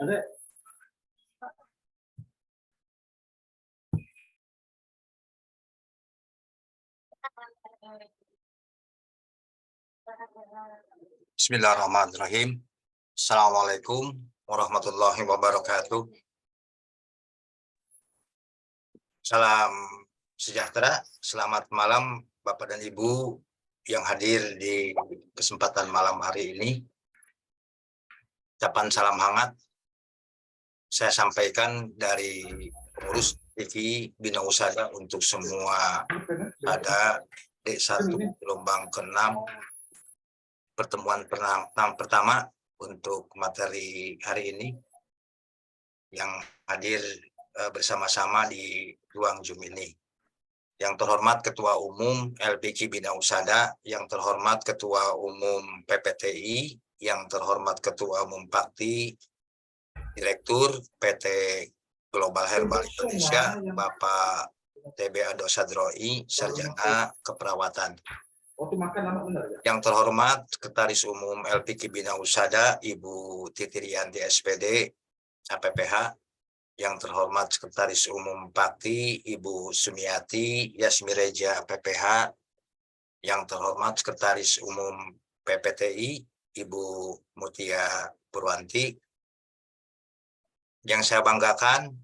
Ada. Bismillahirrahmanirrahim. Assalamualaikum warahmatullahi wabarakatuh. Salam sejahtera, selamat malam Bapak dan Ibu yang hadir di kesempatan malam hari ini. Ucapan salam hangat saya sampaikan dari pengurus TV Bina Usada untuk semua pada D1 gelombang ke-6 pertemuan pertama untuk materi hari ini yang hadir bersama-sama di ruang Zoom ini. Yang terhormat Ketua Umum LPK Bina Usada, yang terhormat Ketua Umum PPTI, yang terhormat Ketua Umum Pakti, Direktur PT Global Herbal Indonesia, Bapak TB Ado Sadroi, Sarjana Keperawatan. Yang terhormat Sekretaris Umum LPK Bina Usada, Ibu Titi Rianti SPD, APPH. Yang terhormat Sekretaris Umum Pakti, Ibu Sumiati Yasmireja PPH. Yang terhormat Sekretaris Umum PPTI, Ibu Mutia Purwanti. Yang saya banggakan,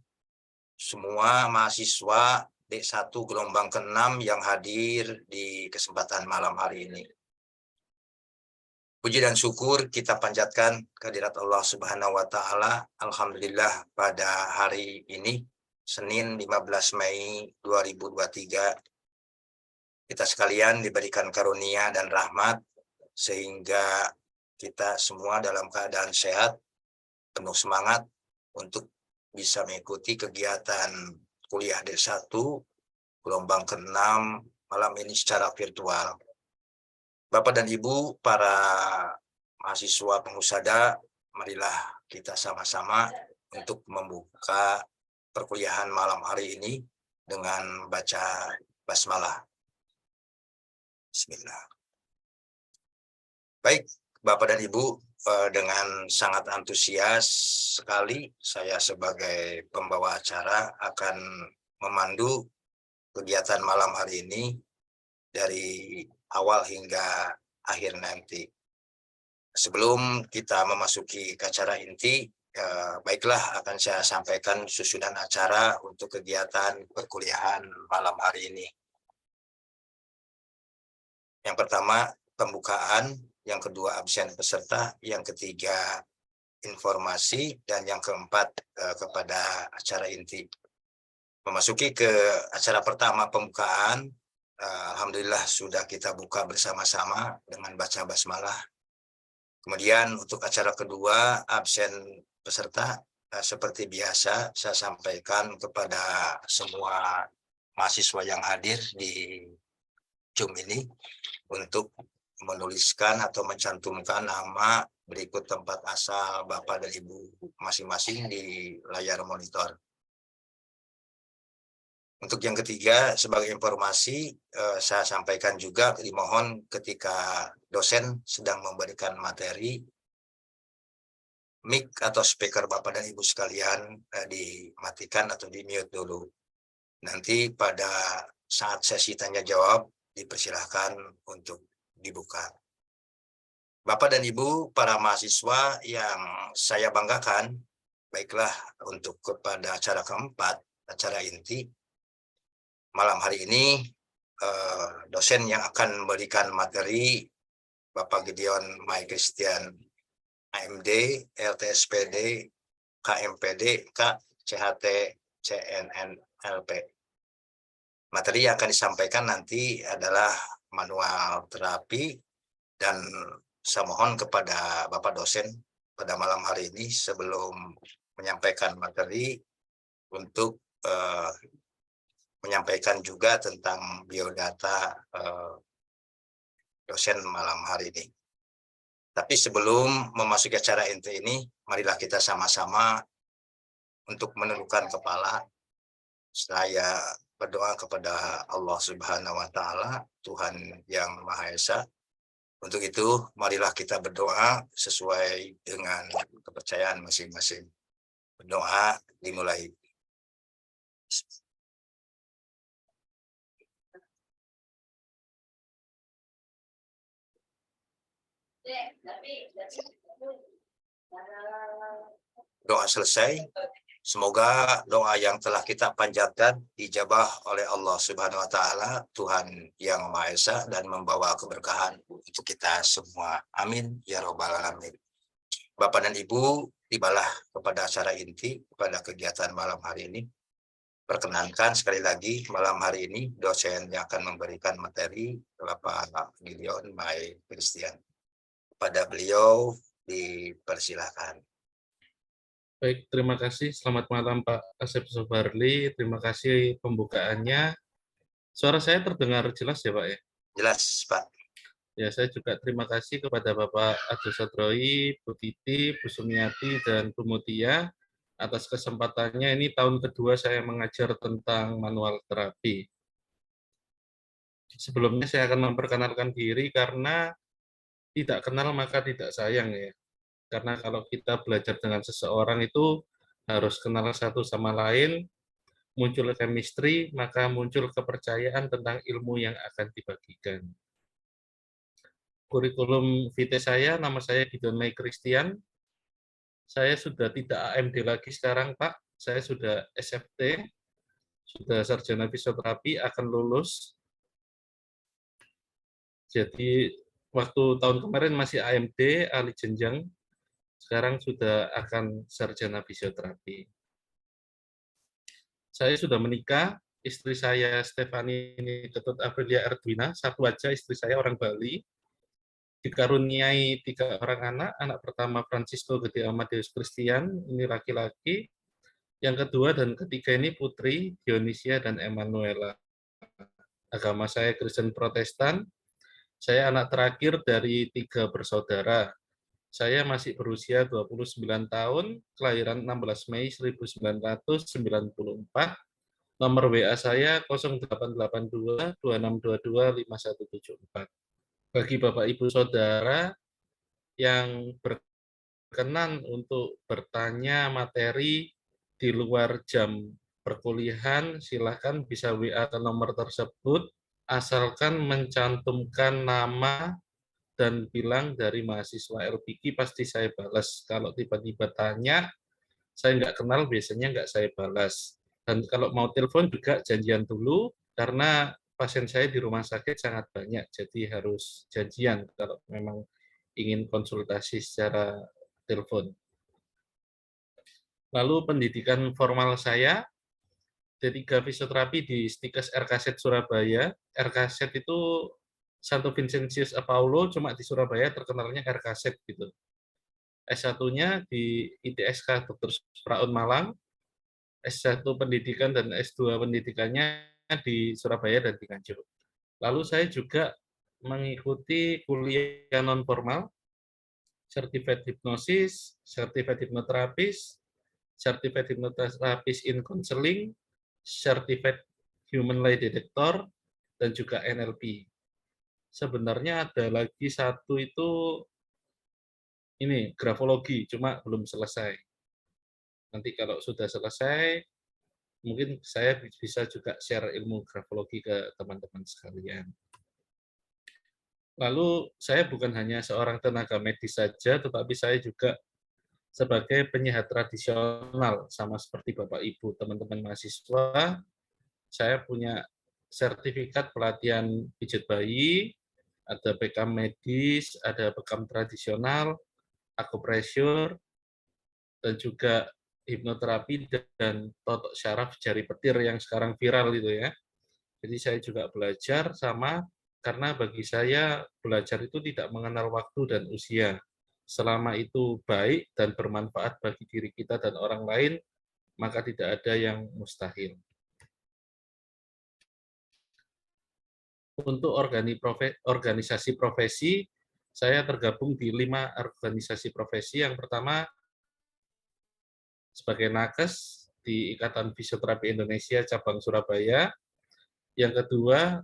semua mahasiswa D1 gelombang ke-6 yang hadir di kesempatan malam hari ini. Puji dan syukur kita panjatkan kehadirat Allah Subhanahu wa Ta'ala. Alhamdulillah pada hari ini, Senin 15 Mei 2023, kita sekalian diberikan karunia dan rahmat sehingga kita semua dalam keadaan sehat, penuh semangat untuk bisa mengikuti kegiatan kuliah D1 gelombang ke-6 malam ini secara virtual. Bapak dan Ibu, para mahasiswa pengusada, marilah kita sama-sama untuk membuka perkuliahan malam hari ini dengan baca basmalah. Bismillah. Baik, Bapak dan Ibu, dengan sangat antusias sekali saya sebagai pembawa acara akan memandu kegiatan malam hari ini dari awal hingga akhir nanti. Sebelum kita memasuki ke acara inti, baiklah akan saya sampaikan susunan acara untuk kegiatan perkuliahan malam hari ini. Yang pertama, pembukaan. Yang kedua, absen peserta. Yang ketiga, informasi. Dan yang keempat, kepada acara inti. Memasuki ke acara pertama, pembukaan. Alhamdulillah sudah kita buka bersama-sama dengan baca basmalah. Kemudian untuk acara kedua, absen peserta. Seperti biasa, saya sampaikan kepada semua mahasiswa yang hadir di Zoom ini untuk menuliskan atau mencantumkan nama berikut tempat asal Bapak dan Ibu masing-masing di layar monitor. Untuk yang ketiga, sebagai informasi, saya sampaikan juga dimohon ketika dosen sedang memberikan materi, mic atau speaker Bapak dan Ibu sekalian dimatikan atau di-mute dulu. Nanti pada saat sesi tanya jawab, dipersilahkan untuk dibuka. Bapak dan Ibu, para mahasiswa yang saya banggakan, baiklah untuk kepada acara keempat, acara inti, malam hari ini dosen yang akan memberikan materi Bapak Gideon Mai Christian, AMD, LTSPD, KMPD, K, CHT, CNNLP. Materi yang akan disampaikan nanti adalah manual terapi, dan saya mohon kepada Bapak dosen pada malam hari ini sebelum menyampaikan materi untuk menyampaikan juga tentang biodata dosen malam hari ini. Tapi sebelum memasuki acara inti ini, marilah kita sama-sama untuk menundukkan kepala. Saya berdoa kepada Allah Subhanahu wa Ta'ala, Tuhan yang Maha Esa. Untuk itu, marilah kita berdoa sesuai dengan kepercayaan masing-masing. Berdoa dimulai. Doa selesai. Semoga doa yang telah kita panjatkan dijabah oleh Allah Subhanahu wa Ta'ala, Tuhan yang Maha Esa, dan membawa keberkahan untuk kita semua. Amin ya robbal alamin. Bapak dan Ibu, tibalah kepada acara inti, pada kegiatan malam hari ini. Perkenankan sekali lagi malam hari ini dosen yang akan memberikan materi Bapak Gideon Mai Christian. Pada beliau dipersilakan. Baik, terima kasih. Selamat malam Pak Asep Sobarli. Terima kasih pembukaannya. Suara saya terdengar jelas ya Pak ya? Jelas Pak. Ya, saya juga terima kasih kepada Bapak Agus Sadroi, Bu Titi, Bu Sumiati, dan Bu Mutia atas kesempatannya. Ini tahun kedua saya mengajar tentang manual terapi. Sebelumnya saya akan memperkenalkan diri karena tidak kenal maka tidak sayang ya. Karena kalau kita belajar dengan seseorang itu harus kenal satu sama lain, muncul chemistry, maka muncul kepercayaan tentang ilmu yang akan dibagikan. Kurikulum vitae saya, nama saya Gideon Mai Christian. Saya sudah tidak AMD lagi sekarang, Pak. Saya sudah SFT, sudah sarjana fisioterapi, akan lulus. Jadi waktu tahun kemarin masih AMD, ahli jenjang, sekarang sudah akan sarjana fisioterapi. Saya sudah menikah, istri saya Stefani Ketut Aprilia Erdwina, satu aja istri saya orang Bali, dikaruniai 3 orang anak, anak pertama Francisco Gede Amadeus Christian, ini laki-laki, yang kedua dan ketiga ini putri, Dionisia dan Emanuela. Agama saya Kristen Protestan, saya anak terakhir dari 3 bersaudara. Saya masih berusia 29 tahun, kelahiran 16 Mei 1994, nomor WA saya 0882 2622 5174. Bagi Bapak Ibu Saudara yang berkenan untuk bertanya materi di luar jam perkuliahan, silakan bisa WA ke nomor tersebut, asalkan mencantumkan nama dan bilang dari mahasiswa LPG, pasti saya balas. Kalau tiba-tiba tanya, saya nggak kenal, biasanya nggak saya balas. Dan kalau mau telepon juga janjian dulu, karena pasien saya di rumah sakit sangat banyak, jadi harus janjian kalau memang ingin konsultasi secara telepon. Lalu pendidikan formal saya, D3 fisioterapi di Stikes RKZ Surabaya. RKZ itu Santo Vincentius Apaulo, cuma di Surabaya terkenalnya RKZ gitu. S1-nya di ITSK Dr. Praun Malang, S1 pendidikan dan S2 pendidikannya di Surabaya dan di Nganjuk. Lalu saya juga mengikuti kuliah non formal, Certified Hypnosis, Certified Hypnotherapist, Certified Hypnotherapist in Counseling, Certified Human Lie Detector, dan juga NLP. Sebenarnya ada lagi satu itu ini grafologi, cuma belum selesai. Nanti kalau sudah selesai, mungkin saya bisa juga share ilmu grafologi ke teman-teman sekalian. Lalu saya bukan hanya seorang tenaga medis saja, tetapi saya juga sebagai penyehat tradisional, sama seperti Bapak Ibu teman-teman mahasiswa, saya punya sertifikat pelatihan pijat bayi, ada bekam medis, ada bekam tradisional, akupresur, dan juga hipnoterapi dan totok syaraf jari petir yang sekarang viral itu ya. Jadi saya juga belajar sama, karena bagi saya belajar itu tidak mengenal waktu dan usia. Selama itu baik dan bermanfaat bagi diri kita dan orang lain, maka tidak ada yang mustahil. Untuk organisasi profesi, saya tergabung di 5 organisasi profesi. Yang pertama sebagai nakes di Ikatan Fisioterapi Indonesia cabang Surabaya. Yang kedua,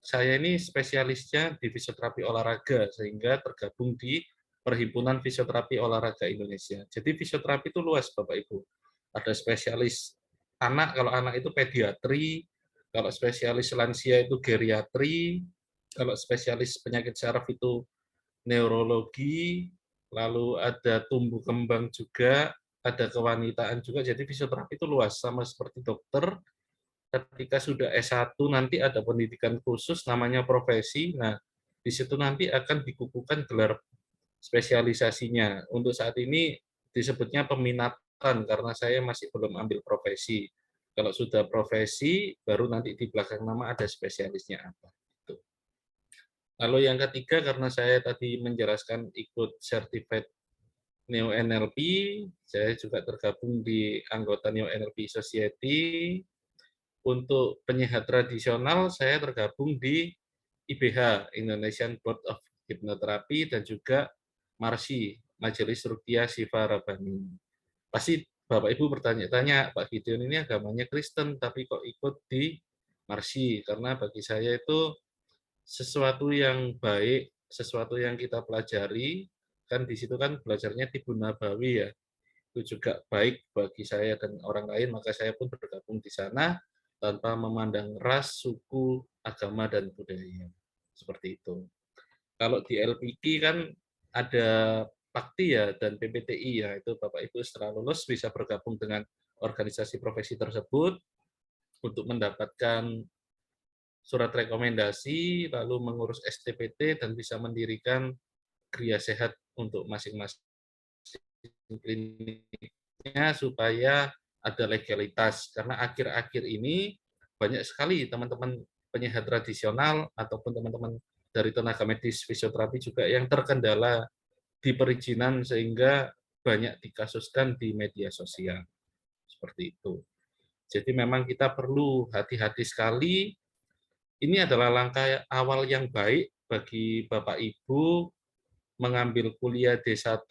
saya ini spesialisnya di fisioterapi olahraga, sehingga tergabung di Perhimpunan Fisioterapi Olahraga Indonesia. Jadi fisioterapi itu luas, Bapak Ibu. Ada spesialis anak, kalau anak itu pediatri, kalau spesialis lansia itu geriatri, kalau spesialis penyakit saraf itu neurologi, lalu ada tumbuh kembang juga, ada kewanitaan juga. Jadi fisioterapi itu luas, sama seperti dokter. Ketika sudah S1 nanti ada pendidikan khusus namanya profesi. Nah, di situ nanti akan dikukuhkan gelar spesialisasinya. Untuk saat ini disebutnya peminatan karena saya masih belum ambil profesi. Kalau sudah profesi, baru nanti di belakang nama ada spesialisnya apa. Gitu. Lalu yang ketiga, karena saya tadi menjelaskan ikut Certified Neo NLP, saya juga tergabung di anggota Neo NLP Society. Untuk penyehat tradisional, saya tergabung di IBH, Indonesian Board of Hypnotherapy, dan juga MARSI, Majelis Ruqyah Syifa Rabbani. Pasti Bapak Ibu bertanya-tanya, Pak Gideon ini agamanya Kristen, tapi kok ikut di MARSI? Karena bagi saya itu sesuatu yang baik, sesuatu yang kita pelajari, kan di situ kan belajarnya Tibun Nabawi ya, itu juga baik bagi saya dan orang lain, maka saya pun bergabung di sana tanpa memandang ras, suku, agama, dan budaya. Seperti itu. Kalau di LPK kan ada Pakti ya dan PPTI ya, itu Bapak Ibu setelah lulus bisa bergabung dengan organisasi profesi tersebut untuk mendapatkan surat rekomendasi, lalu mengurus STPT dan bisa mendirikan Gria Sehat untuk masing-masing kliniknya supaya ada legalitas. Karena akhir-akhir ini banyak sekali teman-teman penyehat tradisional ataupun teman-teman dari tenaga medis fisioterapi juga yang terkendala di perizinan sehingga banyak dikasuskan di media sosial. Seperti itu. Jadi memang kita perlu hati-hati sekali. Ini adalah langkah awal yang baik bagi Bapak Ibu mengambil kuliah D1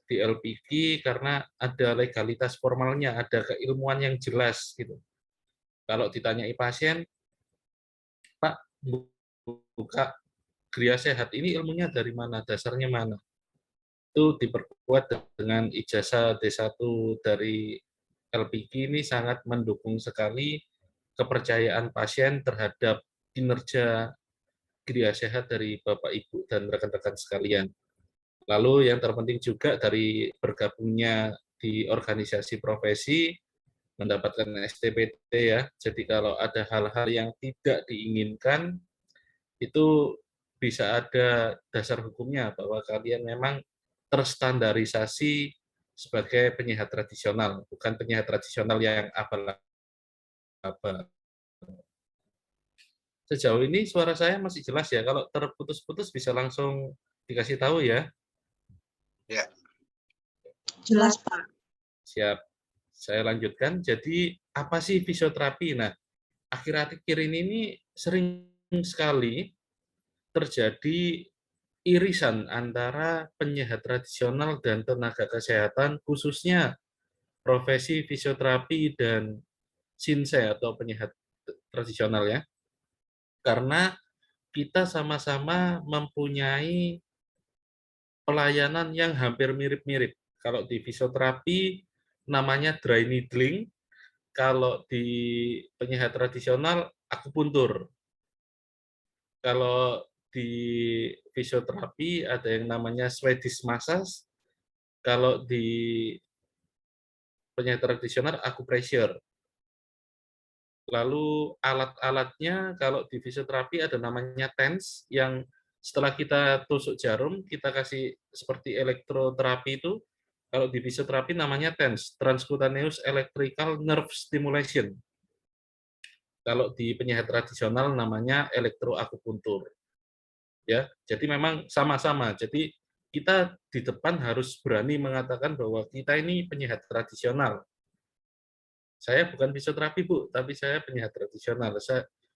di LPG karena ada legalitas formalnya, ada keilmuan yang jelas gitu. Kalau ditanyai pasien, Pak, buka Gria Sehat ini ilmunya dari mana, dasarnya mana? Itu diperkuat dengan ijazah D1 dari LPG ini sangat mendukung sekali kepercayaan pasien terhadap kinerja Gria Sehat dari Bapak Ibu dan rekan-rekan sekalian. Lalu yang terpenting juga dari bergabungnya di organisasi profesi, mendapatkan STPT ya. Jadi kalau ada hal-hal yang tidak diinginkan, itu bisa ada dasar hukumnya bahwa kalian memang terstandarisasi sebagai penyehat tradisional, bukan penyehat tradisional yang abal-abal. Sejauh ini suara saya masih jelas ya, kalau terputus-putus bisa langsung dikasih tahu ya. Ya. Jelas, Pak. Siap. Saya lanjutkan. Jadi apa sih fisioterapi? Nah, akhir-akhir ini sering sekali terjadi irisan antara penyehat tradisional dan tenaga kesehatan, khususnya profesi fisioterapi dan sinsei atau penyehat tradisional ya. Karena kita sama-sama mempunyai pelayanan yang hampir mirip-mirip. Kalau di fisioterapi namanya dry needling, kalau di penyehat tradisional akupuntur. Kalau di fisioterapi ada yang namanya Swedish massage, kalau di penyehat tradisional acupressure. Lalu alat-alatnya kalau di fisioterapi ada namanya TENS yang setelah kita tusuk jarum, kita kasih seperti elektroterapi itu, kalau di fisioterapi namanya TENS, Transcutaneous Electrical Nerve Stimulation. Kalau di penyehat tradisional namanya elektroakupuntur. Ya, jadi memang sama-sama. Jadi kita di depan harus berani mengatakan bahwa kita ini penyehat tradisional. Saya bukan fisioterapi, Bu, tapi saya penyehat tradisional.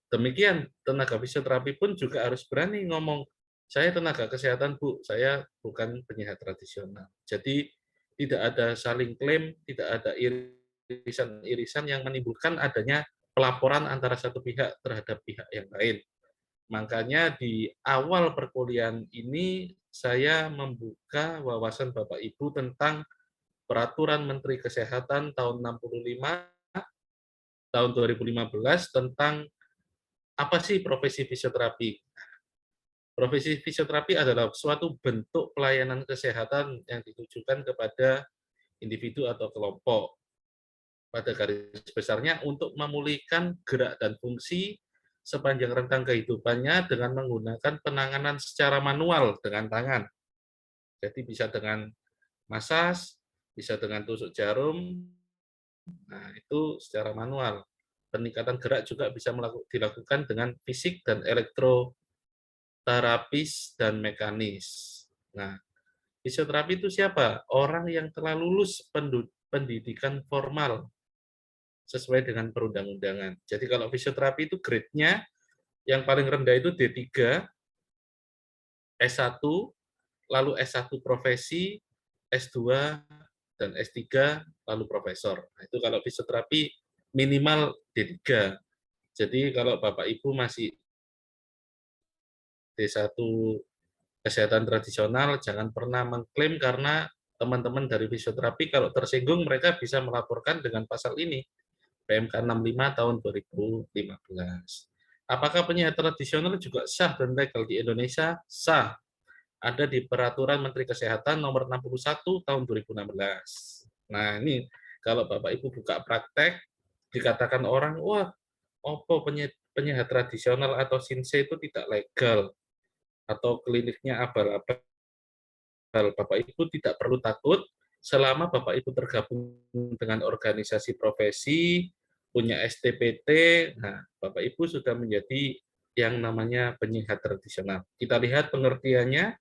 Demikian tenaga fisioterapi pun juga harus berani ngomong, Saya tenaga kesehatan, Bu, saya bukan penyehat tradisional. Jadi tidak ada saling klaim, tidak ada irisan-irisan yang menimbulkan adanya pelaporan antara satu pihak terhadap pihak yang lain. Makanya di awal perkuliahan ini saya membuka wawasan Bapak Ibu tentang Peraturan Menteri Kesehatan tahun 65 tahun 2015 tentang apa sih profesi fisioterapi. Profesi fisioterapi adalah suatu bentuk pelayanan kesehatan yang ditujukan kepada individu atau kelompok. Pada garis besarnya untuk memulihkan gerak dan fungsi sepanjang rentang kehidupannya dengan menggunakan penanganan secara manual dengan tangan. Jadi bisa dengan masas, bisa dengan tusuk jarum, nah itu secara manual. Peningkatan gerak juga bisa dilakukan dengan fisik dan elektroterapis dan mekanis. Nah, fisioterapi itu siapa? Orang yang telah lulus pendidikan formal sesuai dengan perundang-undangan. Jadi kalau fisioterapi itu grade-nya yang paling rendah itu D3, S1, lalu S1 profesi, S2, dan S3, lalu profesor. Nah, itu kalau fisioterapi minimal D3. Jadi kalau Bapak Ibu masih D1 kesehatan tradisional, jangan pernah mengklaim karena teman-teman dari fisioterapi kalau tersinggung mereka bisa melaporkan dengan pasal ini, PMK 65 tahun 2015. Apakah penyehat tradisional juga sah dan legal di Indonesia? Sah. Ada di Peraturan Menteri Kesehatan nomor 61 tahun 2016. Nah, ini kalau Bapak Ibu buka praktek, dikatakan orang, wah, opo penyehat tradisional atau sinse itu tidak legal, atau kliniknya abal-abal. Bapak Ibu tidak perlu takut, selama Bapak Ibu tergabung dengan organisasi profesi, punya STPT, nah Bapak Ibu sudah menjadi yang namanya penyehat tradisional. Kita lihat pengertiannya.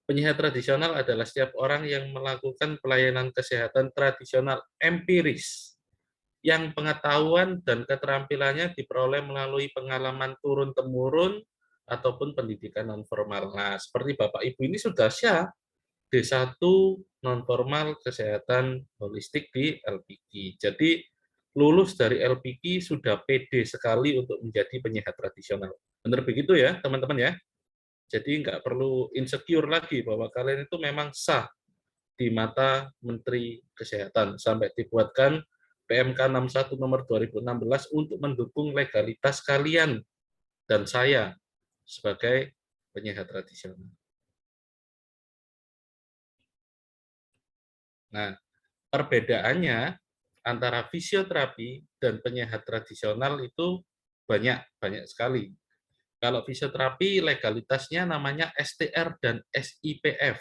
Penyehat tradisional adalah setiap orang yang melakukan pelayanan kesehatan tradisional empiris, yang pengetahuan dan keterampilannya diperoleh melalui pengalaman turun-temurun ataupun pendidikan non-formal. Nah, seperti Bapak Ibu ini sudah syah D1 non-formal kesehatan holistik di LPG. Jadi, lulus dari LPG sudah PD sekali untuk menjadi penyehat tradisional. Benar begitu ya, teman-teman ya? Jadi nggak perlu insecure lagi bahwa kalian itu memang sah di mata Menteri Kesehatan sampai dibuatkan PMK 61 nomor 2016 untuk mendukung legalitas kalian dan saya sebagai penyehat tradisional. Nah, perbedaannya antara fisioterapi dan penyehat tradisional itu banyak sekali. Kalau fisioterapi legalitasnya namanya STR dan SIPF.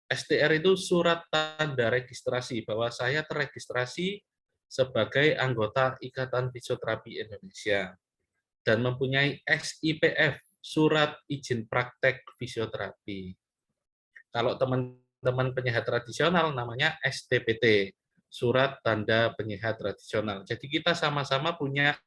STR itu surat tanda registrasi bahwa saya terregistrasi sebagai anggota Ikatan Fisioterapi Indonesia dan mempunyai SIPF, surat izin praktek fisioterapi. Kalau teman-teman penyehat tradisional namanya STPT, surat tanda penyehat tradisional. Jadi kita sama-sama punya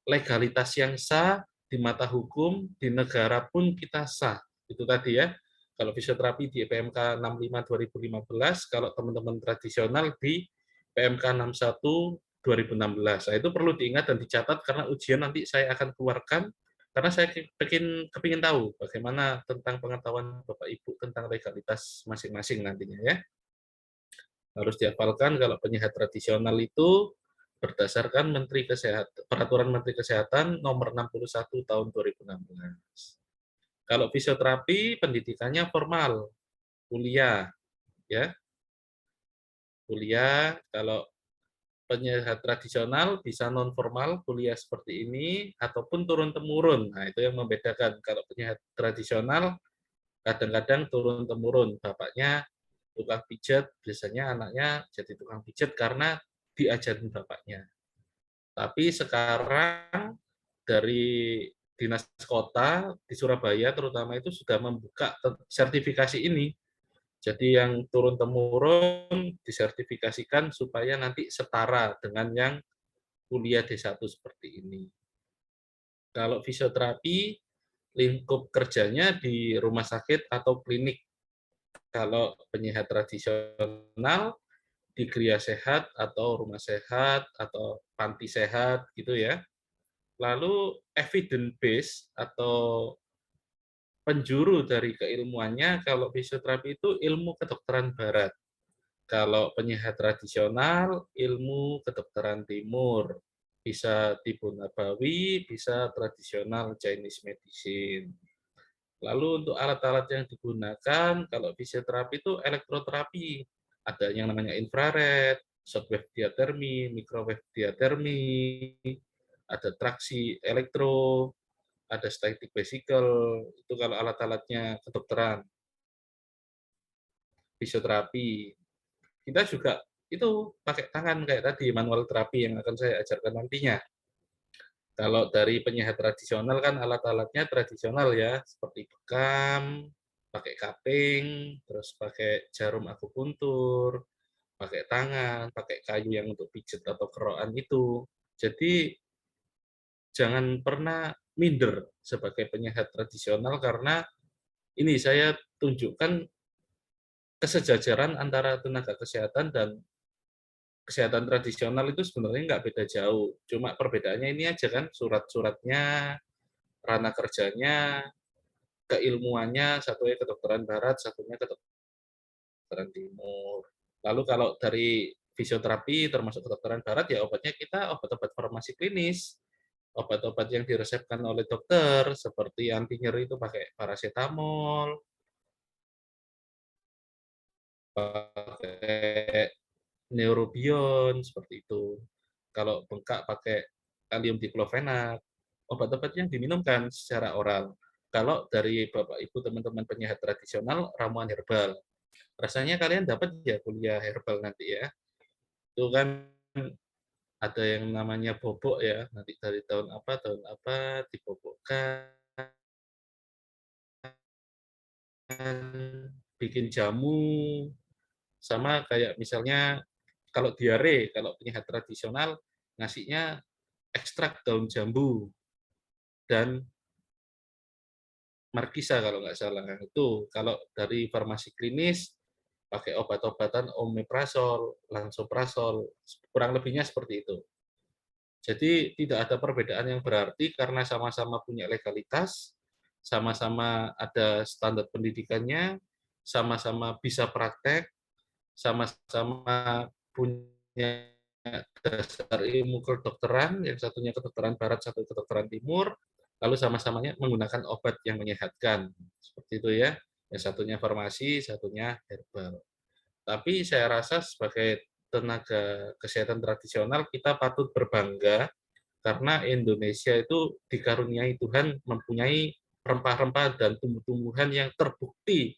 legalitas yang sah di mata hukum, di negara pun kita sah. Itu tadi ya. Kalau fisioterapi di PMK 65 2015, kalau teman-teman tradisional di PMK 61 2016. Nah, itu perlu diingat dan dicatat karena ujian nanti saya akan keluarkan karena saya kepingin tahu bagaimana tentang pengetahuan Bapak Ibu tentang legalitas masing-masing nantinya ya. Harus dihafalkan kalau penyehat tradisional itu berdasarkan Peraturan Menteri Kesehatan nomor 61 tahun 2016. Kalau fisioterapi pendidikannya formal, kuliah ya. Kuliah, kalau penyehat tradisional bisa non formal, kuliah seperti ini ataupun turun temurun. Nah, itu yang membedakan. Kalau penyehat tradisional kadang-kadang turun temurun, bapaknya tukang pijat, biasanya anaknya jadi tukang pijat karena diajarin bapaknya. Tapi sekarang dari dinas kota di Surabaya terutama itu sudah membuka sertifikasi ini. Jadi yang turun-temurun disertifikasikan supaya nanti setara dengan yang kuliah D1 seperti ini. Kalau fisioterapi lingkup kerjanya di rumah sakit atau klinik. Kalau penyehat tradisional di Gria Sehat atau rumah sehat atau panti sehat gitu ya. Lalu evidence base atau penjuru dari keilmuannya, kalau fisioterapi itu ilmu kedokteran barat. Kalau penyehat tradisional, ilmu kedokteran timur. Bisa tibu nabawi, bisa tradisional Chinese medicine. Lalu untuk alat-alat yang digunakan, kalau fisioterapi itu elektroterapi. Ada yang namanya infrared, shockwave diathermi, microwave diathermi, ada traksi elektro, ada static vesicle, itu kalau alat-alatnya kedokteran. Fisioterapi. Kita juga itu pakai tangan kayak tadi, manual terapi yang akan saya ajarkan nantinya. Kalau dari penyehat tradisional kan alat-alatnya tradisional ya, seperti bekam, pakai kaping, terus pakai jarum akupuntur, pakai tangan, pakai kayu yang untuk pijet atau kerokan itu. Jadi jangan pernah minder sebagai penyehat tradisional karena ini saya tunjukkan kesejajaran antara tenaga kesehatan dan kesehatan tradisional itu sebenarnya nggak beda jauh. Cuma perbedaannya ini aja kan, surat-suratnya, ranah kerjanya, keilmuannya, satunya kedokteran barat, satunya kedokteran timur. Lalu kalau dari fisioterapi termasuk kedokteran barat ya obatnya kita obat-obat farmasi klinis, obat-obat yang diresepkan oleh dokter seperti anti nyeri itu pakai paracetamol, pakai neurobion seperti itu. Kalau bengkak pakai kalium diklofenak, obat-obat yang diminumkan secara oral. Kalau dari Bapak Ibu teman-teman penyehat tradisional, ramuan herbal. Rasanya kalian dapat ya kuliah herbal nanti ya. Itu kan ada yang namanya bobok ya, nanti dari tahun apa dibobokkan, bikin jamu, sama kayak misalnya kalau diare, kalau penyehat tradisional ngasihnya ekstrak daun jambu dan markisa kalau nggak salah. Itu kalau dari farmasi klinis pakai obat-obatan omeprazol, lansoprazol, kurang lebihnya seperti itu. Jadi tidak ada perbedaan yang berarti karena sama-sama punya legalitas, sama-sama ada standar pendidikannya, sama-sama bisa praktek, sama-sama punya dasar ilmu kedokteran, yang satunya kedokteran barat, satu kedokteran timur, lalu sama-samanya menggunakan obat yang menyehatkan. Seperti itu ya. Yang satunya farmasi, satunya herbal. Tapi saya rasa sebagai tenaga kesehatan tradisional kita patut berbangga karena Indonesia itu dikaruniai Tuhan mempunyai rempah-rempah dan tumbuh-tumbuhan yang terbukti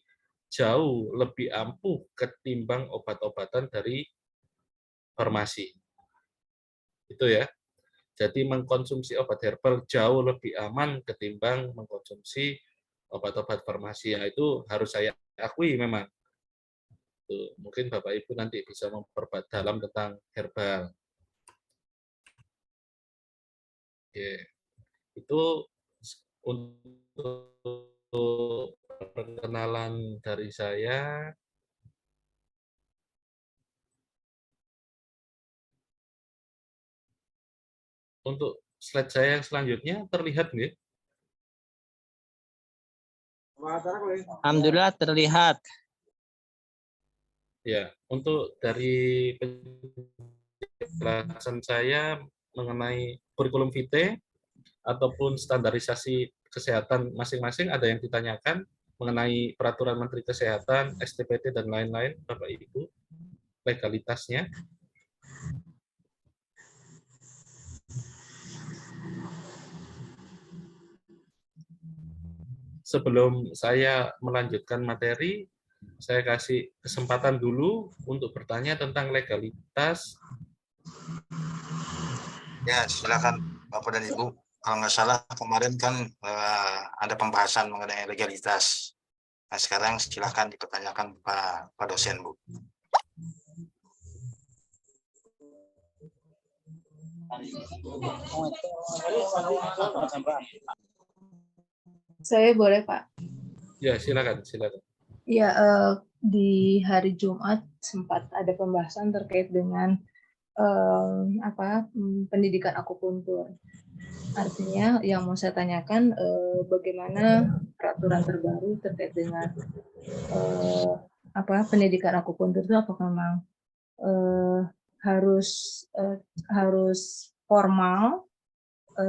jauh lebih ampuh ketimbang obat-obatan dari farmasi. Itu ya. Jadi mengkonsumsi obat herbal jauh lebih aman ketimbang mengkonsumsi obat-obat farmasi. Ya, itu harus saya akui memang. Tuh, mungkin Bapak Ibu nanti bisa memperdalam tentang herbal. Oke. Itu untuk perkenalan dari saya. Untuk slide saya yang selanjutnya terlihat nggih? Alhamdulillah terlihat. Ya, untuk dari penjelasan saya mengenai kurikulum vitae ataupun standarisasi kesehatan masing-masing, ada yang ditanyakan mengenai peraturan Menteri Kesehatan, STPT dan lain-lain, Bapak Ibu, legalitasnya. Sebelum saya melanjutkan materi, saya kasih kesempatan dulu untuk bertanya tentang legalitas. Ya, silakan Bapak dan Ibu. Kalau nggak salah kemarin kan ada pembahasan mengenai legalitas. Nah, sekarang silakan dipertanyakan Pak dosen, Bu. Saya boleh, Pak. Ya, silakan, silakan. Ya, di hari Jumat sempat ada pembahasan terkait dengan pendidikan akupuntur. Artinya yang mau saya tanyakan bagaimana peraturan terbaru terkait dengan pendidikan akupuntur itu apakah memang harus formal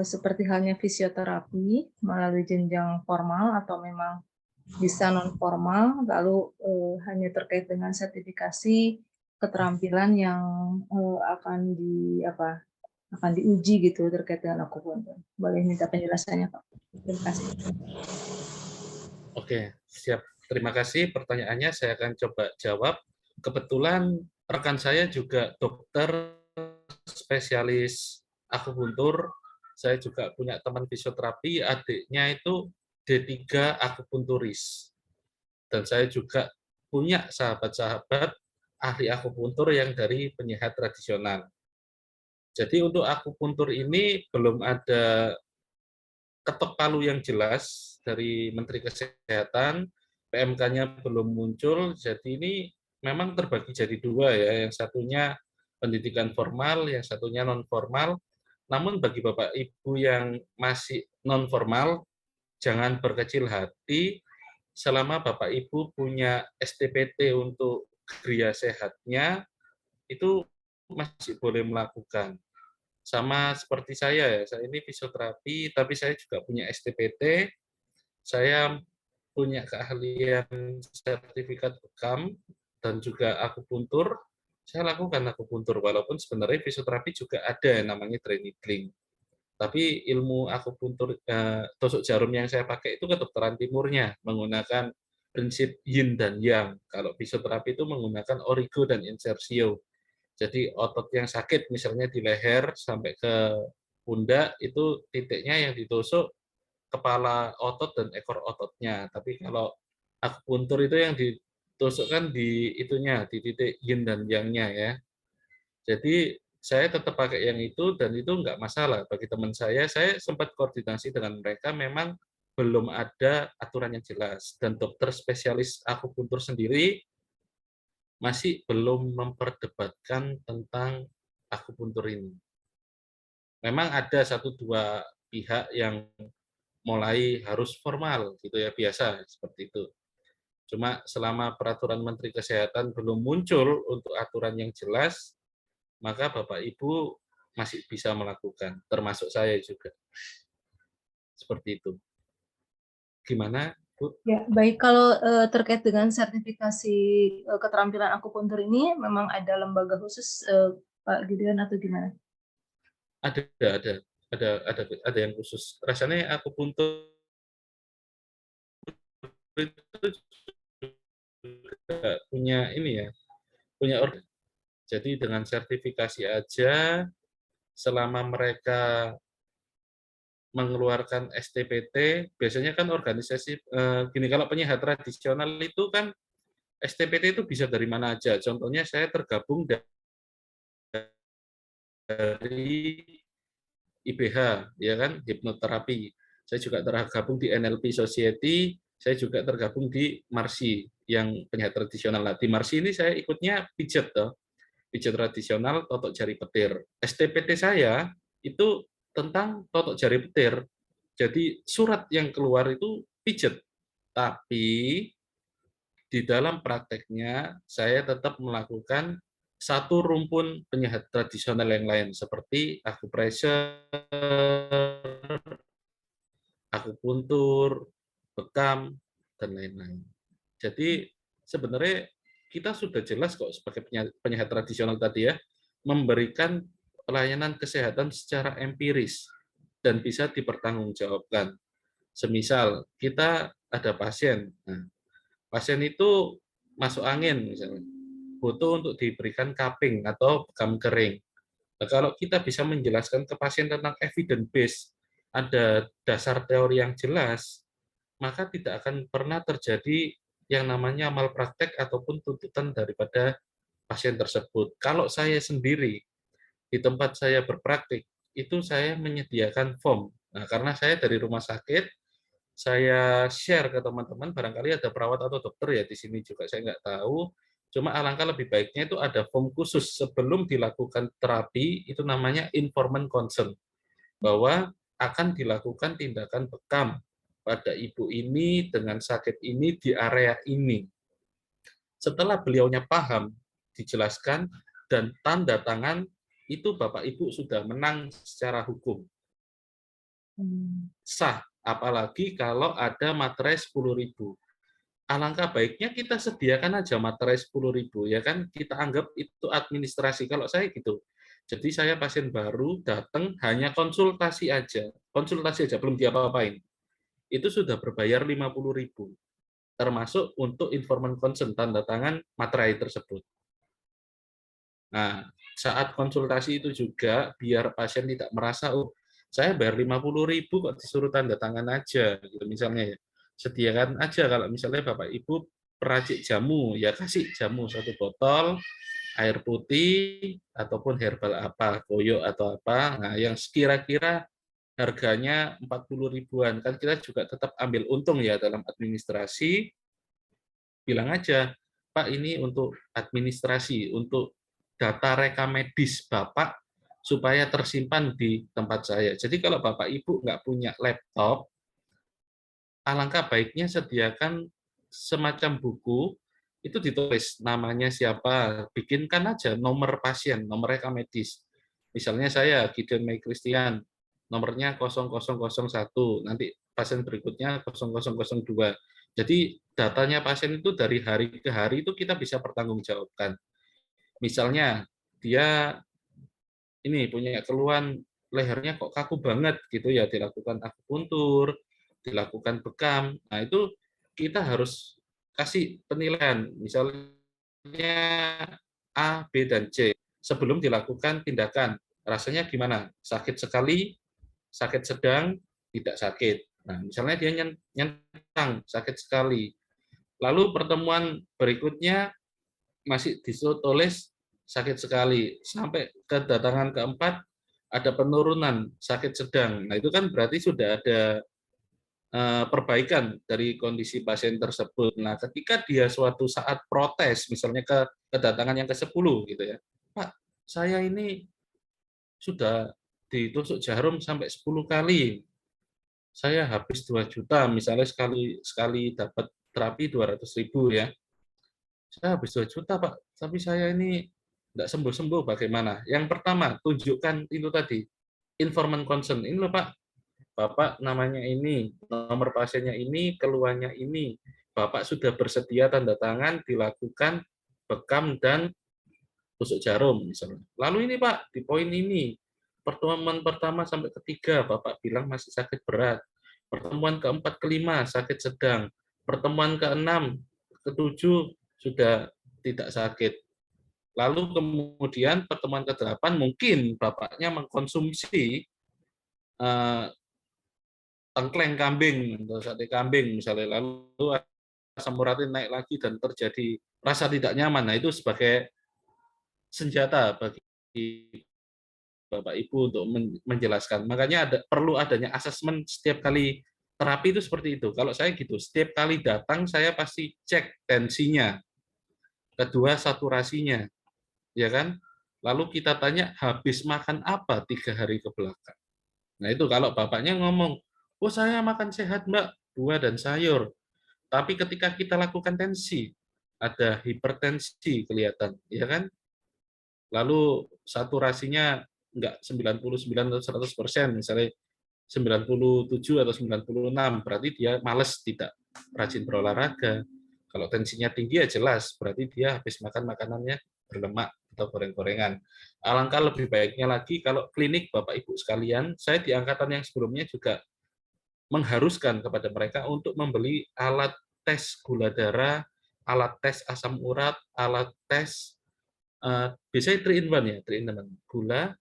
seperti halnya fisioterapi melalui jenjang formal atau memang bisa non formal, lalu hanya terkait dengan sertifikasi keterampilan yang akan diuji gitu terkait dengan akupuntur. Boleh minta penjelasannya, Pak? Terima kasih. Oke, siap. Terima kasih pertanyaannya, saya akan coba jawab. Kebetulan rekan saya juga dokter spesialis akupuntur. Saya juga punya teman fisioterapi, adiknya itu D3 akupunturis. Dan saya juga punya sahabat-sahabat ahli akupuntur yang dari penyehat tradisional. Jadi untuk akupuntur ini belum ada ketok palu yang jelas dari Menteri Kesehatan, PMK-nya belum muncul, jadi ini memang terbagi jadi dua ya, yang satunya pendidikan formal, yang satunya non formal. Namun bagi Bapak Ibu yang masih non formal, jangan berkecil hati selama Bapak Ibu punya STPT untuk kriya sehatnya, itu masih boleh melakukan. Sama seperti saya ini fisioterapi, tapi saya juga punya STPT, saya punya keahlian sertifikat bekam, dan juga akupuntur. Saya lakukan akupuntur, walaupun sebenarnya fisioterapi juga ada yang namanya training. Tapi ilmu akupuntur, tusuk jarum yang saya pakai itu kedokteran timurnya, menggunakan prinsip yin dan yang. Kalau fisioterapi itu menggunakan origo dan insersio. Jadi otot yang sakit misalnya di leher sampai ke pundak itu titiknya yang ditusuk kepala otot dan ekor ototnya. Tapi kalau akupuntur itu yang ditusukkan di itunya, di titik yin dan yang-nya ya. Jadi saya tetap pakai yang itu dan itu enggak masalah bagi teman saya. Saya sempat koordinasi dengan mereka, memang belum ada aturan yang jelas dan dokter spesialis akupuntur sendiri masih belum memperdebatkan tentang akupuntur ini. Memang ada satu dua pihak yang mulai harus formal gitu ya, biasa seperti itu. Cuma selama peraturan Menteri Kesehatan belum muncul untuk aturan yang jelas, maka Bapak Ibu masih bisa melakukan, termasuk saya juga. Seperti itu. Gimana, Bu? Ya, baik. Kalau terkait dengan sertifikasi keterampilan akupuntur ini, memang ada lembaga khusus, Pak Gideon, atau gimana? Ada yang khusus. Rasanya akupuntur itu juga punya ini ya, punya organ. Jadi dengan sertifikasi aja, selama mereka mengeluarkan STPT, biasanya kan organisasi gini, kalau penyehat tradisional itu kan STPT itu bisa dari mana aja. Contohnya saya tergabung dari IBH, ya kan, hipnoterapi. Saya juga tergabung di NLP Society, saya juga tergabung di Marsi yang penyehat tradisional. Nah, di Marsi ini saya ikutnya pijat toh. Pijat tradisional totok jari petir. STPT saya itu tentang totok jari petir. Jadi surat yang keluar itu pijat. Tapi di dalam prakteknya saya tetap melakukan satu rumpun penyehat tradisional yang lain seperti akupressure, akupuntur, bekam, dan lain-lain. Jadi sebenarnya kita sudah jelas kok sebagai penyehat tradisional tadi ya, memberikan pelayanan kesehatan secara empiris dan bisa dipertanggungjawabkan. Semisal kita ada pasien, nah, pasien itu masuk angin misalnya, butuh untuk diberikan cupping atau bekam kering. Nah, kalau kita bisa menjelaskan ke pasien tentang evidence base, ada dasar teori yang jelas, maka tidak akan pernah terjadi yang namanya malpraktek ataupun tuntutan daripada pasien tersebut. Kalau saya sendiri di tempat saya berpraktik, itu saya menyediakan form. Nah, karena saya dari rumah sakit, saya share ke teman-teman, barangkali ada perawat atau dokter ya di sini juga, saya nggak tahu. Cuma alangkah lebih baiknya itu ada form khusus sebelum dilakukan terapi, itu namanya informed consent, bahwa akan dilakukan tindakan bekam pada ibu ini dengan sakit ini di area ini. Setelah beliaunya paham, dijelaskan, dan tanda tangan, itu Bapak Ibu sudah menang secara hukum. Sah, apalagi kalau ada materai 10.000. Alangkah baiknya kita sediakan aja materai 10.000, ya kan, kita anggap itu administrasi. Kalau saya gitu, jadi saya pasien baru datang hanya konsultasi aja belum diapa-apain, itu sudah berbayar 50.000, termasuk untuk informed consent, tanda tangan materai tersebut. Nah, saat konsultasi itu juga biar pasien tidak merasa, oh saya bayar 50.000 kok disuruh tanda tangan aja, gitu misalnya ya. Sediakan aja kalau misalnya Bapak Ibu peracik jamu, ya kasih jamu 1 botol, air putih, ataupun herbal apa, koyo atau apa, nah yang sekira-kira harganya 40.000-an, kan kita juga tetap ambil untung ya dalam administrasi, bilang aja, Pak ini untuk administrasi, untuk data rekam medis Bapak, supaya tersimpan di tempat saya. Jadi kalau Bapak Ibu nggak punya laptop, alangkah baiknya sediakan semacam buku, itu ditulis namanya siapa, bikinkan aja nomor pasien, nomor rekam medis. Misalnya saya, Gideon May Christian, nomornya 0001, nanti pasien berikutnya 0002. Jadi datanya pasien itu dari hari ke hari itu kita bisa pertanggungjawabkan. Misalnya dia ini punya keluhan lehernya kok kaku banget gitu ya, dilakukan akupuntur, dilakukan bekam. Nah, itu kita harus kasih penilaian, misalnya A, B, dan C sebelum dilakukan tindakan. Rasanya gimana? Sakit sekali, sakit sedang, tidak sakit. Nah, misalnya dia nyentang, sakit sekali. Lalu pertemuan berikutnya masih ditulis sakit sekali. Sampai kedatangan keempat, ada penurunan sakit sedang. Nah, itu kan berarti sudah ada perbaikan dari kondisi pasien tersebut. Nah, ketika dia suatu saat protes, misalnya kedatangan yang ke-10 gitu ya, Pak, saya ini sudah ditusuk jarum sampai 10 kali. Saya habis 2 juta, misalnya sekali sekali dapat terapi 200.000 ya. Saya habis 2 juta, Pak, tapi saya ini tidak sembuh-sembuh, bagaimana? Yang pertama, tunjukkan itu tadi, informed consent. Ini loh, Pak, Bapak namanya ini, nomor pasiennya ini, keluhannya ini. Bapak sudah bersedia tanda tangan dilakukan bekam dan tusuk jarum misalnya. Lalu ini Pak, di poin ini, pertemuan pertama sampai ketiga Bapak bilang masih sakit berat. Pertemuan keempat kelima sakit sedang. Pertemuan keenam ketujuh sudah tidak sakit. Lalu kemudian pertemuan ke-8 mungkin Bapaknya mengkonsumsi tengkleng kambing atau sate kambing misalnya, lalu asam uratnya naik lagi dan terjadi rasa tidak nyaman. Nah, itu sebagai senjata bagi Bapak Ibu untuk menjelaskan. Makanya perlu adanya asesmen setiap kali terapi itu seperti itu. Kalau saya gitu, setiap kali datang saya pasti cek tensinya, kedua saturasinya, ya kan? Lalu kita tanya habis makan apa 3 hari ke belakang. Nah itu kalau bapaknya ngomong, oh saya makan sehat Mbak, buah dan sayur. Tapi ketika kita lakukan tensi, ada hipertensi kelihatan, ya kan? Lalu saturasinya enggak 99 atau 100%, misalnya 97 atau 96, berarti dia males, tidak rajin berolahraga. Kalau tensinya tinggi ya jelas, berarti dia habis makan makanannya berlemak atau goreng-gorengan. Alangkah lebih baiknya lagi kalau klinik Bapak Ibu sekalian, saya di angkatan yang sebelumnya juga mengharuskan kepada mereka untuk membeli alat tes gula darah, alat tes asam urat, alat tes biasanya 3 in 1 ya, 3 in 1, gula,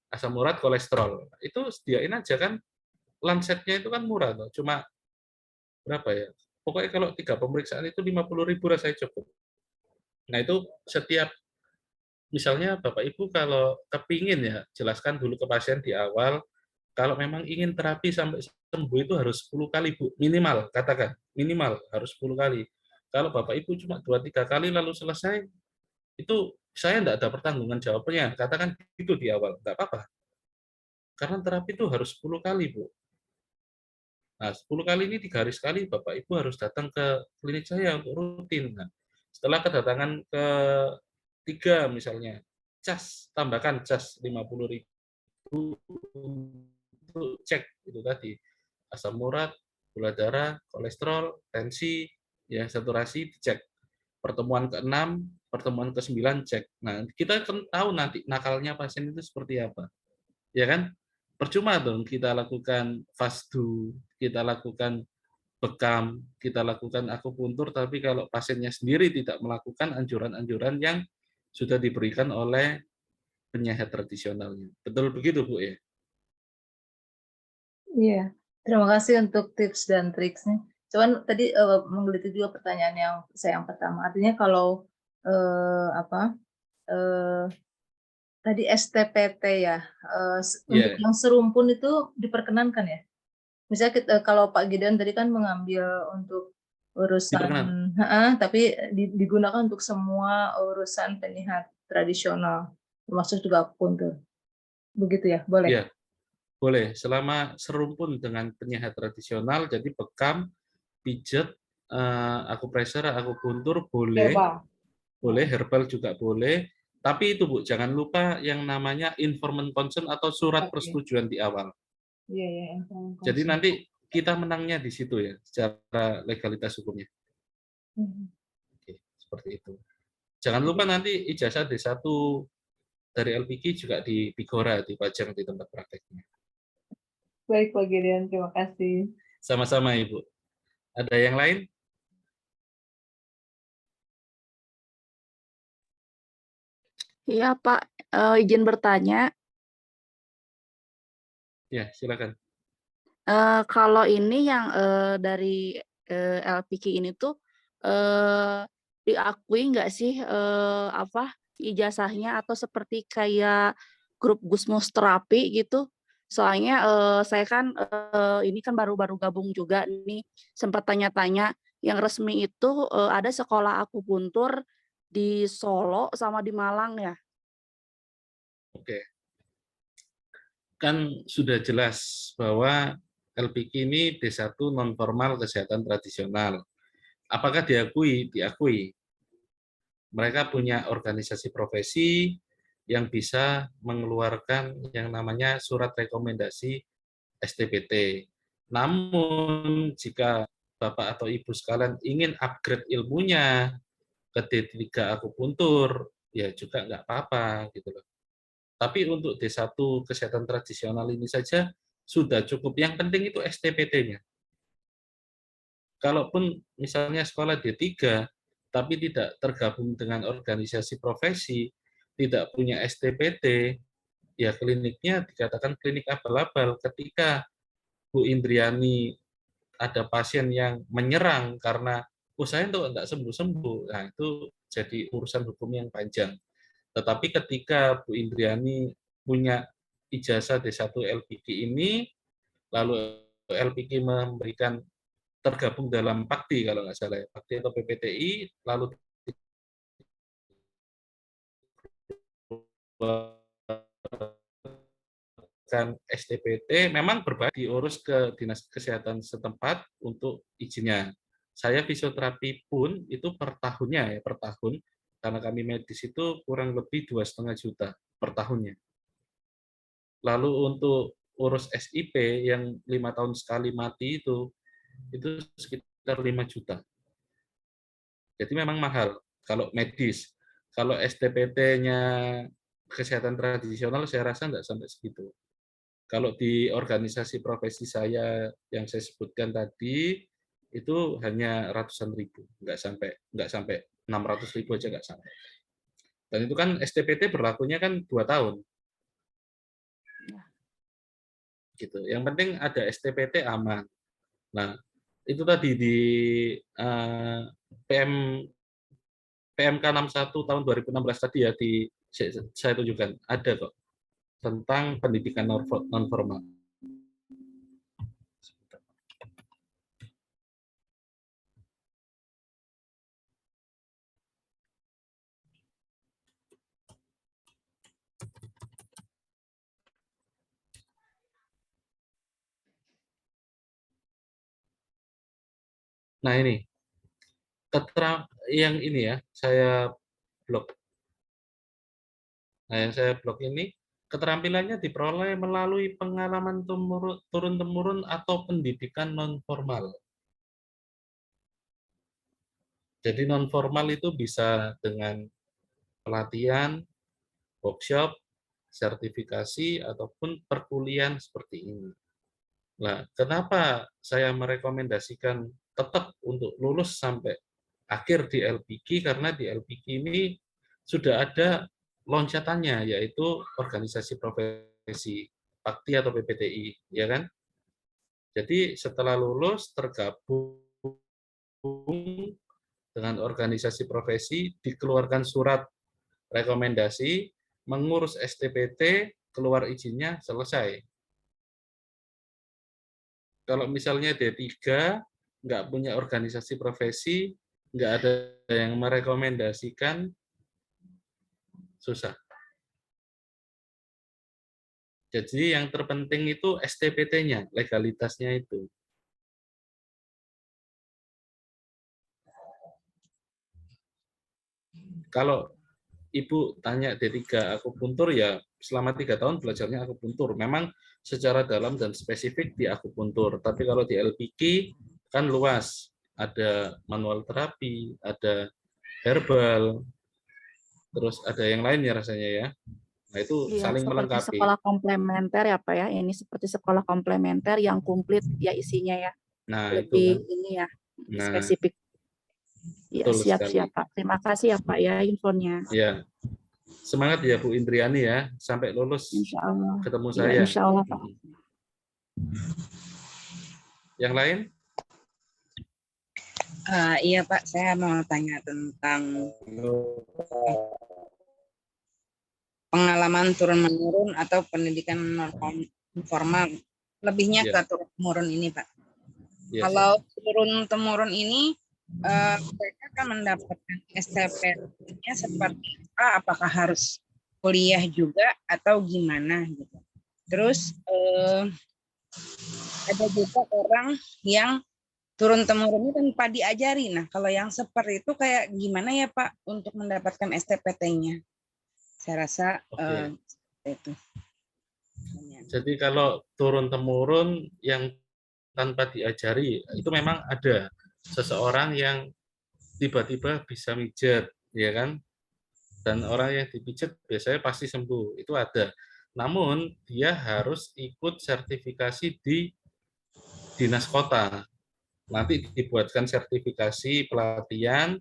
asam urat, kolesterol. Itu sediain aja kan, Lancetnya itu kan murah tuh, cuma berapa ya? Pokoknya kalau 3 pemeriksaan itu 50.000 rasanya cukup. Nah itu setiap misalnya Bapak Ibu kalau kepingin ya, jelaskan dulu ke pasien di awal, Kalau memang ingin terapi sampai sembuh itu harus 10 kali, Bu. Minimal, katakan. Minimal harus 10 kali. Kalau Bapak Ibu cuma 2-3 kali lalu selesai, itu saya tidak ada pertanggungan jawabnya. Katakan itu di awal, nggak apa-apa. Karena terapi itu harus 10 kali, Bu. Nah, 10 kali ini 3 hari sekali Bapak Ibu harus datang ke klinik saya untuk rutin. Nah, setelah kedatangan ke 3 misalnya, tambahkan cas 50.000 untuk cek itu tadi. Asam urat, gula darah, kolesterol, tensi, ya saturasi dicek. Pertemuan ke-6, pertemuan ke-9 cek. Nah, kita kan tahu nanti nakalnya pasien itu seperti apa. Ya kan? Percuma dong kita lakukan fasdu, kita lakukan bekam, kita lakukan akupuntur, tapi kalau pasiennya sendiri tidak melakukan anjuran-anjuran yang sudah diberikan oleh penyehat tradisionalnya. Betul begitu, Bu ya? Iya, terima kasih untuk tips dan triksnya. Cuman tadi menggelitik juga pertanyaan yang pertama. Artinya kalau apa tadi STPT ya, untuk Iya, yang serumpun itu diperkenankan ya? Misalnya kalau Pak Gideon tadi kan mengambil untuk urusan, diperkenan. tapi digunakan untuk semua urusan penyihat tradisional, termasuk juga akupuntur. Begitu ya? Boleh? Iya, boleh. Selama serumpun dengan penyehat tradisional, jadi bekam, pijet, akupressor, akupuntur boleh, Herbal. herbal juga boleh. Tapi itu Bu, jangan lupa yang namanya informed consent atau surat Oke. persetujuan di awal. Iya, iya, yang Jadi konsumsi. nanti kita menangnya di situ ya, secara legalitas hukumnya. Mhm. Oke, seperti itu. Jangan lupa nanti ijazah D1 dari LPG juga di Bigora, dipajang di tempat prakteknya. Baik, Pak Gideon, terima kasih. Sama-sama Ibu. Ada yang lain? Iya, Pak. Izin bertanya, Ya, silakan. kalau ini yang dari LPK ini tuh diakui nggak sih ijazahnya atau seperti kayak grup Gusmus terapi gitu? Soalnya saya kan ini kan baru-baru gabung juga nih, sempat tanya-tanya. Yang resmi itu ada sekolah akupuntur di Solo sama di Malang ya. Oke. Kan sudah jelas bahwa LPK ini D1 non formal kesehatan tradisional. Apakah diakui? Diakui. Mereka punya organisasi profesi yang bisa mengeluarkan yang namanya surat rekomendasi STPT. Namun jika Bapak atau Ibu sekalian ingin upgrade ilmunya ke D3 akupuntur, ya juga nggak apa-apa gitu loh. Tapi untuk D1 kesehatan tradisional ini saja sudah cukup. Yang penting itu STPT-nya. Kalaupun misalnya sekolah D3, tapi tidak tergabung dengan organisasi profesi, tidak punya STPT, ya kliniknya dikatakan klinik abal-abal. Ketika Bu Indriani ada pasien yang menyerang karena saya untuk tidak sembuh-sembuh, nah itu jadi urusan hukum yang panjang. Tetapi ketika Bu Indriani punya ijazah D1 LPG ini, lalu LPG memberikan tergabung dalam PAKTI kalau nggak salah ya, PAKTI atau PPTI, lalu kan STPT, memang berbalik diurus ke dinas kesehatan setempat untuk izinnya. Saya fisioterapi pun itu per tahunnya ya, per tahun, karena kami medis itu kurang lebih 2,5 juta per tahunnya. Lalu untuk urus SIP yang 5 tahun sekali mati itu sekitar 5 juta. Jadi memang mahal kalau medis. Kalau STPT-nya kesehatan tradisional saya rasa enggak sampai segitu. Kalau di organisasi profesi saya yang saya sebutkan tadi itu hanya ratusan ribu, enggak sampai 600.000 aja enggak sampai. Dan itu kan STPT berlakunya kan 2 tahun. Gitu. Yang penting ada STPT aman. Nah, itu tadi di PMK 61 tahun 2016 tadi ya saya tunjukkan ada kok tentang pendidikan non formal. Nah ini, yang ini ya, saya blok. Nah yang saya blok ini, keterampilannya diperoleh melalui pengalaman turun-temurun atau pendidikan non-formal. Jadi non-formal itu bisa dengan pelatihan, workshop, sertifikasi, ataupun perkuliahan seperti ini. Nah, kenapa saya merekomendasikan tetap untuk lulus sampai akhir di LPG? Karena di LPG ini sudah ada loncatannya, yaitu organisasi profesi, PAKTI atau PPTI, ya kan? Jadi setelah lulus tergabung dengan organisasi profesi, dikeluarkan surat rekomendasi, mengurus STPT, keluar izinnya, selesai. Kalau misalnya D3, nggak punya organisasi profesi, nggak ada yang merekomendasikan, susah. Jadi yang terpenting itu STPT-nya, legalitasnya itu. Kalau Ibu tanya D3 akupuntur, ya selama 3 tahun belajarnya akupuntur. Memang secara dalam dan spesifik di akupuntur. Tapi kalau di LPG kan luas. Ada manual terapi, ada herbal, terus ada yang lain ya rasanya ya. Nah itu Iya, saling seperti melengkapi. sekolah komplementer ya Pak ya. Ini seperti sekolah komplementer yang komplit ya isinya ya. Nah itu kan. Lebih ini ya, lebih Nah spesifik. Ya, betul sekali. siap-siap Pak. Terima kasih ya Pak ya infonya. Ya, semangat ya Bu Indriani ya, sampai lulus Insya Allah. ketemu Ya, saya. insya Allah Pak. Yang lain? Iya Pak, saya mau tanya tentang pengalaman turun-menurun atau pendidikan formal. Lebihnya Ya. ke turun-temurun ini Pak. Ya, Kalau turun-temurun ini, mereka akan mendapatkan STPT-nya seperti apa? Apakah harus kuliah juga atau gimana gitu? Terus ada juga orang yang turun-temurunnya tanpa diajari. Nah, kalau yang seperti itu kayak gimana ya Pak untuk mendapatkan STPT-nya? Saya rasa oke. itu. Jadi kalau turun-temurun yang tanpa diajari, itu memang ada seseorang yang tiba-tiba bisa mijet, ya kan? Dan orang yang dipijat biasanya pasti sembuh, itu ada. Namun dia harus ikut sertifikasi di dinas kota. Nanti dibuatkan sertifikasi pelatihan,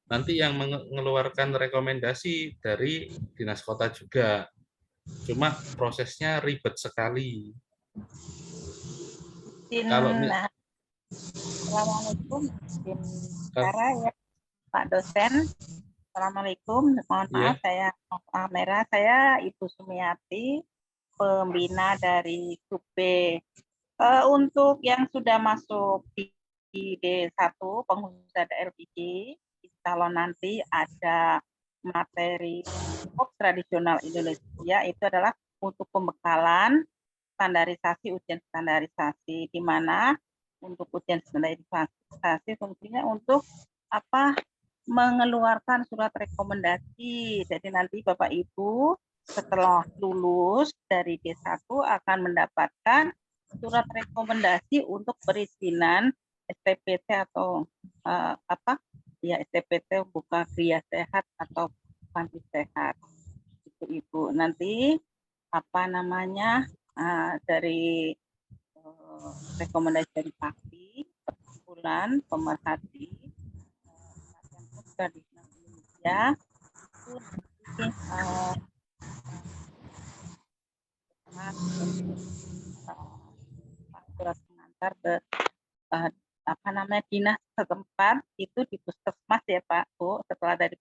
nanti yang mengeluarkan rekomendasi dari dinas kota juga. Cuma prosesnya ribet sekali. Kalau Assalamualaikum, Sarah ya Pak dosen. Assalamualaikum, mohon maaf saya Amera, saya Ibu Sumiati, pembina dari grup B. Untuk yang sudah masuk di D1 pengurus LPG, kalau nanti ada materi tradisional Indonesia, itu adalah untuk pembekalan standarisasi, ujian standarisasi, di mana untuk ujian standarisasi fungsinya untuk mengeluarkan surat rekomendasi. Jadi nanti Bapak Ibu setelah lulus dari D1 akan mendapatkan surat rekomendasi untuk perizinan STPT atau STPT buka kriya sehat atau panti sehat. Itu Ibu. Nanti dari rekomendasi dari PAKTI, perkumpulan pemerhati yang tradisional Indonesia surat pengantar ke dinas setempat itu di puskesmas ya Pak Bu. Setelah dari